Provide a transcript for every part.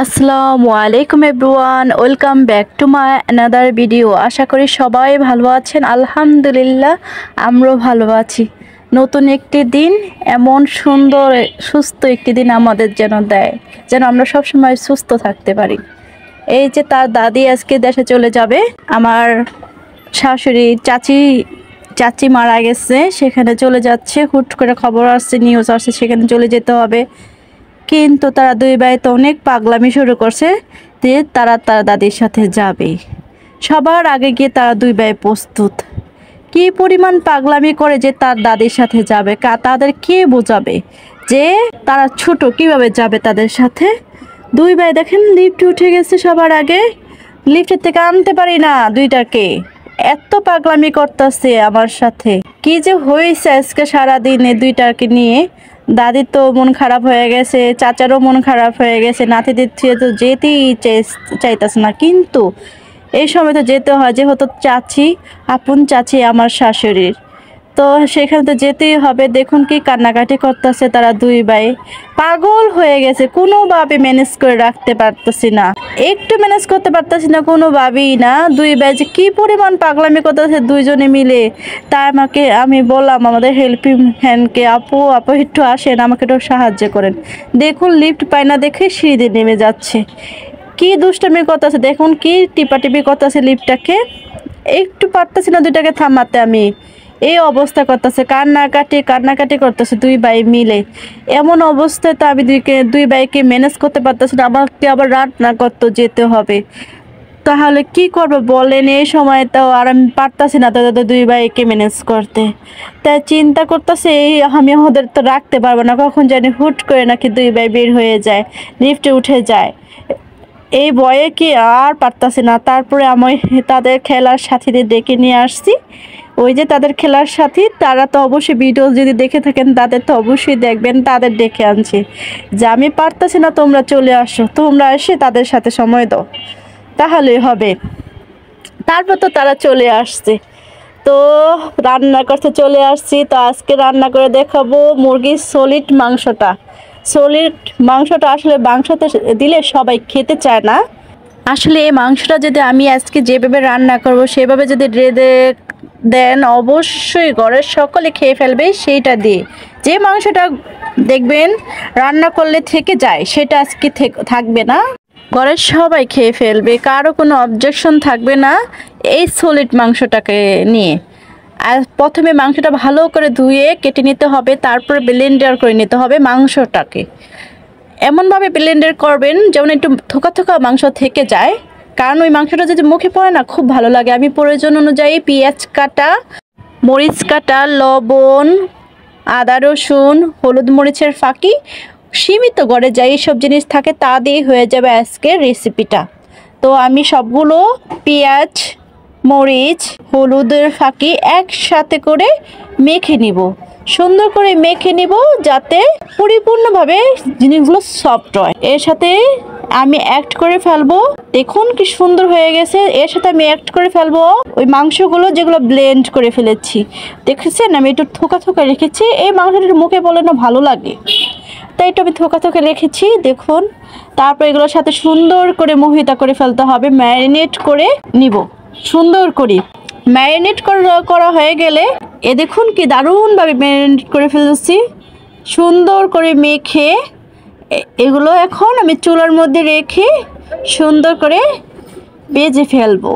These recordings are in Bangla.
আসসালামু আলাইকুম everyone, welcome back to my another video. আশা করি সবাই ভালো আছেন। আলহামদুলিল্লাহ আমরাও ভালো আছি। নতুন একটি দিন, এমন সুন্দর সুস্থ একটি দিন আমাদের যেন দেয়, যেন আমরা সবসময় সুস্থ থাকতে পারি। এই যে তার দাদি আজকে দেশে চলে যাবে, আমার শাশুড়ি চাচি মারা গেছে, সেখানে চলে যাচ্ছে। হুট করে খবর আসছে, নিউজ আসছে, সেখানে চলে যেতে হবে। কিন্তু তারা দুই ভাই তো অনেক পাগলামি শুরু করছে যে তারা তার দাদির সাথে যাবে। সবার আগে গিয়ে তারা দুই ভাই প্রস্তুত। কি পরিমাণ পাগলামি করে যে তার দাদির সাথে যাবে, তাদের কে বোঝাবে যে তারা ছোট, কিভাবে যাবে তাদের সাথে। দুই ভাই দেখেন লিফটে উঠে গেছে সবার আগে। লিফটের থেকে আনতে পারি না দুইটাকে, এত পাগলামি করতেছে আমার সাথে। কি যে হয়েছে আজকে সারাদিনে দুইটাকে নিয়ে। দাদির তো মন খারাপ হয়ে গেছে, চাচারও মন খারাপ হয়ে গেছে। নাতিদের থেকে তো যেতেই চাইতেছে না, কিন্তু এই সময় তো যেতে হয়, যেহেতু চাচি, আপন চাচি আমার শাশুড়ির, তো সেখানে তো যেতেই হবে। দেখুন কি কান্নাকাটি করতেছে তারা দুই ভাই, পাগল হয়ে গেছে। কোনোভাবে ম্যানেজ করে রাখতে পারতেছি না, একটু ম্যানেজ করতে পারতেছি না, কোনোভাবেই না। দুই ভাই যে কি পরিমাণ পাগলামি করতেছে দুইজনে মিলে। তাই আমি বললাম আমাদের হেল্পিং হ্যান্ডকে, আপু একটু আসেন, আমাকে একটু সাহায্য করেন। দেখুন লিফট পায় না দেখে সিঁড়ি নেমে যাচ্ছে। কি দুষ্টামি করতেছে দেখুন, কি টিপাটিপি করতেছে লিফটটাকে। একটু পারতেছি না দুইটাকে থামাতে। আমি এই অবস্থা করতেছে, কান্নাকাটি করতেছে দুই ভাই মিলে। এমন অবস্থায় তো আমি দুই ভাইকে ম্যানেজ করতে পারতেছি না। আমাকে আবার রান্না করতে যেতে হবে, তাহলে কি করবো বলেন। এই সময় তো আর আমি পারতাছি না তো দুই ভাইকে ম্যানেজ করতে। তাই চিন্তা করতেছে আমি ওদের তো রাখতে পারবো না, কখন জানি হুট করে নাকি দুই ভাই বের হয়ে যায়, লিফটে উঠে যায়। এই ভয়ে কি আর পারতাছি না। তারপরে আমি তাদের খেলার সাথীদের ডেকে নিয়ে আসছি। ওই যে তাদের খেলার সাথী, তারা তো অবশ্যই ভিডিও যদি দেখে থাকেন তাদের তো অবশ্যই দেখবেন, তাদের ডেকে আনছি যে আমি পারতাছি না, তোমরা চলে আসো, তোমরা এসে তাদের সাথে সময় দাও, তাহলেই হবে। তারপর তো তারা চলে আসছে, তো রান্না করতে চলে আসছি। তো আজকে রান্না করে দেখাবো মুরগির সলিড মাংসটা। আসলে মাংসতে দিলে সবাই খেতে চায় না। আসলে এই মাংসটা যদি আমি আজকে যেভাবে রান্না করব সেভাবে যদি দেন, অবশ্যই ঘরের সকলে খেয়ে ফেলবে সেইটা দিয়ে। যে মাংসটা দেখবেন রান্না করলে থেকে যায়, সেটা আজকে থাকবে না, ঘরের সবাই খেয়ে ফেলবে, কারো কোনো অবজেকশন থাকবে না এই সলিড মাংসটাকে নিয়ে। আর প্রথমে মাংসটা ভালো করে ধুয়ে কেটে নিতে হবে, তারপরে ব্লেন্ডার করে নিতে হবে মাংসটাকে। এমনভাবে ব্লেন্ডার করবেন যেমন একটু থোকা মাংস থেকে যায়, কারণ ওই মাংসটা যদি মুখে পড়ে না খুব ভালো লাগে। আমি প্রয়োজন অনুযায়ী পেঁয়াজ কাটা, মরিচ কাটা, লবণ, আদা রসুন, হলুদ মরিচের ফাঁকি, সীমিত ঘরে যাই সব জিনিস থাকে তা দিয়ে হয়ে যাবে আজকের রেসিপিটা। তো আমি সবগুলো পেঁয়াজ, মরিচ, হলুদের ফাঁকি একসাথে করে মেখে নিব, সুন্দর করে মেখে নিব, যাতে পরিপূর্ণভাবে জিনিসগুলো সফট হয়। এর সাথে আমি অ্যাড করে ফেলবো, দেখুন কি সুন্দর হয়ে গেছে। এর সাথে আমি অ্যাড করে ফেলবো ওই মাংসগুলো যেগুলো ব্লেন্ড করে ফেলেছি। দেখেছেন আমি একটু থোকা রেখেছি, এই মাংসটা মুখে বলে না ভালো লাগে, তাই একটু আমি থোকা রেখেছি দেখুন। তারপর এগুলোর সাথে সুন্দর করে মোহিতা করে ফেলতে হবে, ম্যারিনেট করে নিব সুন্দর করে। ম্যারিনেট করা হয়ে গেলে এ দেখুন কি দারুণভাবে ম্যারিনেট করে ফেলেছি, সুন্দর করে মেখে। এগুলো এখন আমি চুলার মধ্যে রেখে সুন্দর করে ভেজে ফেলবো।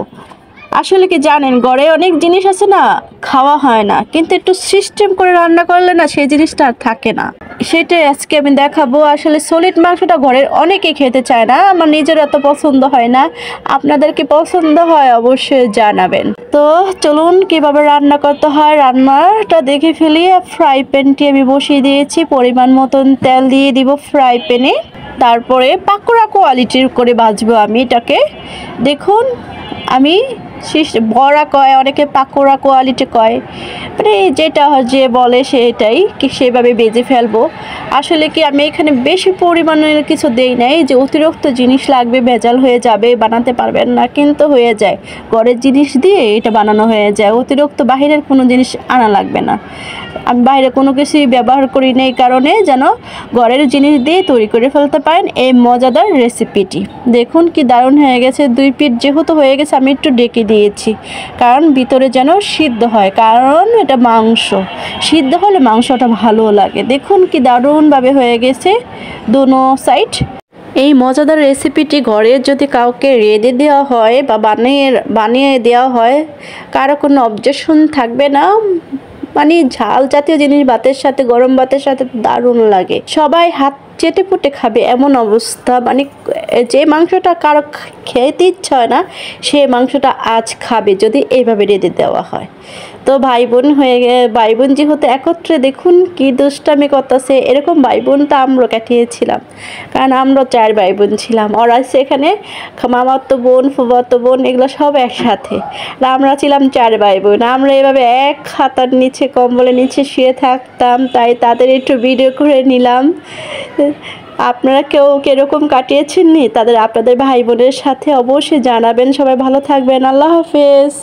আসলে কি জানেন, ঘরে অনেক জিনিস আছে না, খাওয়া হয় না, কিন্তু একটু সিস্টেম করে রান্না করলে না সেই জিনিসটা আর থাকে না। সেটাই আজকে আমি দেখাবো। আসলে সলিড মাংসটা ঘরের অনেকে খেতে চায় না, আমার নিজের এত পছন্দ হয় না। আপনাদেরকে পছন্দ হয় অবশ্যই জানাবেন। তো চলুন কিভাবে রান্না করতে হয় রান্নাটা দেখে ফেলি। ফ্রাই প্যানটি আমি বসিয়ে দিয়েছি, পরিমাণ মতন তেল দিয়ে দিব ফ্রাই প্যানে। তারপরে পাকোড়া কোয়ালিটির করে ভাজবো আমি এটাকে। দেখুন আমি বড়া কয়, অনেকে পাকোড়া কোয়ালিটি কয়, মানে যেটা যে বলে সেটাই কি সেভাবে বেজে ফেলবো। আসলে কি আমি এখানে বেশি পরিমাণের কিছু দেই নাই, যে অতিরিক্ত জিনিস লাগবে, ভেজাল হয়ে যাবে, বানাতে পারবেন না, কিন্তু হয়ে যায় ঘরের জিনিস দিয়ে এটা বানানো হয়ে যায়, অতিরিক্ত বাহিরের কোনো জিনিস আনা লাগবে না। আমি বাইরে কোনো কিছুই ব্যবহার করি না, এই কারণে যেন ঘরের জিনিস দিয়ে তৈরি করে ফেলতে পারেন এই মজাদার রেসিপিটি। দেখুন কি দারুণ হয়ে গেছে। 2 পিঠ যেহেতু হয়ে গেছে আমি একটু ডেকে দিয়েছি, কারণ ভিতরে যেন সিদ্ধ হয়, কারণ এটা মাংস, সিদ্ধ হলে মাংসটা ভালো লাগে। দেখুন কি দারুণভাবে হয়ে গেছে দোনো সাইড। এই মজাদার রেসিপিটি ঘরে যদি কাউকে রেঁধে দেওয়া হয় বা বানিয়ে দেওয়া হয়, কারো কোনো অবজেকশন থাকবে না। মানে ঝাল জাতীয় জিনিস ভাতের সাথে, গরম ভাতের সাথে দারুণ লাগে, সবাই হাত চেটে পুটে খাবে এমন অবস্থা। মানে যে মাংসটা কারো খেতে ইচ্ছা হয় না, সে মাংসটা আজ খাবে যদি এইভাবে রেঁধে দেওয়া হয়। তো ভাই বোন যেহেতু একত্রে, দেখুন কি দুষ্টামি করতেছে। এরকম ভাই বোন তো আমরা কাটিয়েছিলাম, কারণ আমরা 4 ভাই বোন ছিলাম। ওরা সেখানে মামাতো বোন, ফুফাতো বোন, এগুলো সব একসাথে, আর আমরা ছিলাম 4 ভাই বোন। আমরা এভাবে এক খাতার নিচে, কম্বলের নিচে শুয়ে থাকতাম, তাই তাদের একটু ভিডিও করে নিলাম। আপনারা কেউ কিরকম কাটিয়েছেন নি আপনাদের ভাই বোনের সাথে অবশ্যই জানাবেন। সবাই ভালো থাকবেন। আল্লাহ হাফেজ।